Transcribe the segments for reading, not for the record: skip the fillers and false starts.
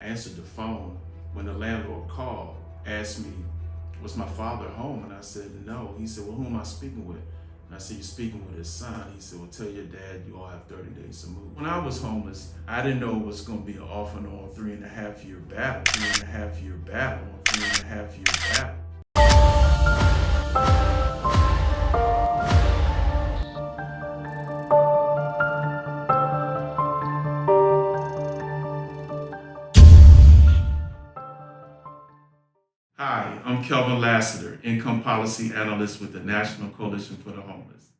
answered the phone when the landlord called, asked me, was my father home? And I said, no. He said, well, who am I speaking with? And I said, you're speaking with his son. He said, well, tell your dad you all have 30 days to move. When I was homeless, I didn't know it was going to be an off and on 3.5-year battle, 3.5-year battle, 3.5-year battle. Hi, I'm Kelvin Lassiter, Income Policy Analyst with the National Coalition for the Homeless.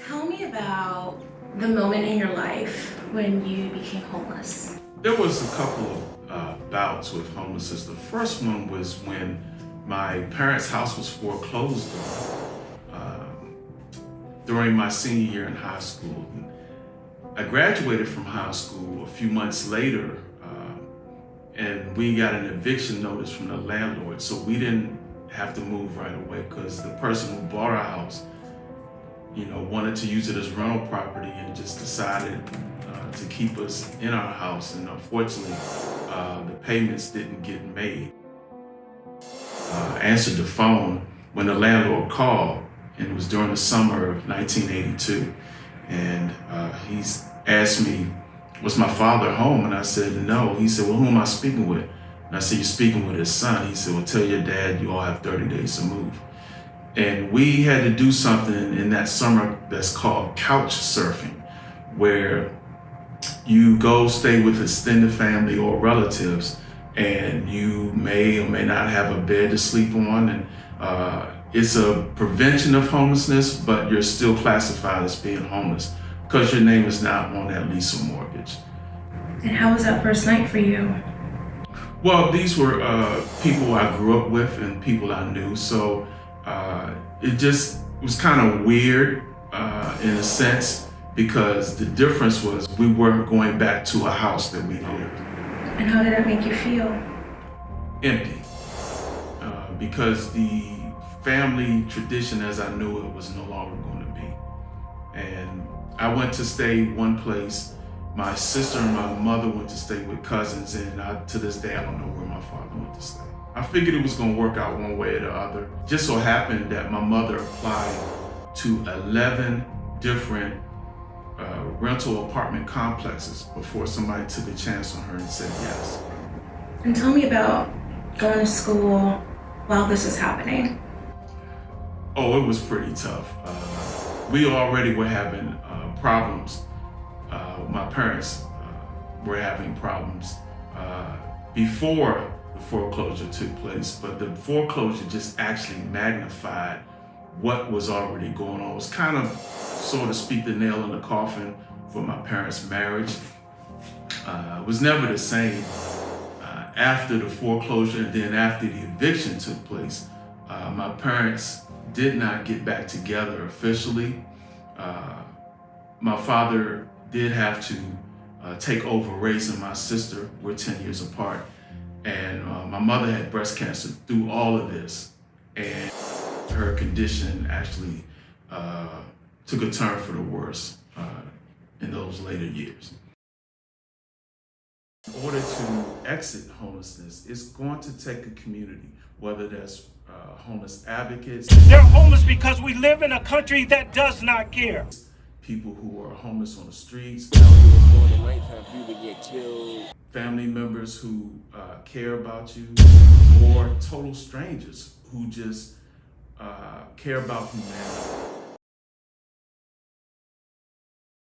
Tell me about the moment in your life when you became homeless. There was a couple of bouts with homelessness. The first one was when my parents' house was foreclosed on during my senior year in high school. I graduated from high school a few months later, and we got an eviction notice from the landlord, so we didn't have to move right away because the person who bought our house, wanted to use it as rental property and just decided to keep us in our house. And unfortunately, the payments didn't get made. I answered the phone when the landlord called, and it was during the summer of 1982. And he's asked me, was my father home? And I said, no. He said, well, who am I speaking with? And I said, you're speaking with his son. He said, well, tell your dad you all have 30 days to move. And we had to do something in that summer that's called couch surfing, where you go stay with extended family or relatives, and you may or may not have a bed to sleep on. And it's a prevention of homelessness, but you're still classified as being homeless because your name is not on that lease or mortgage. And how was that first night for you? Well, these were people I grew up with and people I knew, so it was kind of weird in a sense, because the difference was we weren't going back to a house that we lived. And how did that make you feel? Empty, because the family tradition as I knew it was no longer going to be. And I went to stay one place. My sister and my mother went to stay with cousins, and to this day I don't know where my father went to stay. I figured it was going to work out one way or the other. Just so happened that my mother applied to 11 different rental apartment complexes before somebody took a chance on her and said yes. And tell me about going to school while this is happening. Oh, it was pretty tough. We already were having problems. My parents were having problems before the foreclosure took place, but the foreclosure just actually magnified what was already going on. It was kind of, so to speak, the nail in the coffin for my parents' marriage. It was never the same after the foreclosure, and then after the eviction took place. My parents did not get back together officially. My father did have to take over raising my sister. We're 10 years apart. And my mother had breast cancer through all of this. And her condition actually took a turn for the worse in those later years. In order to exit homelessness, it's going to take a community, whether that's homeless advocates. They're homeless because we live in a country that does not care. People who are homeless on the streets. During the nighttime, people get killed. Family members who care about you, or total strangers who just care about humanity.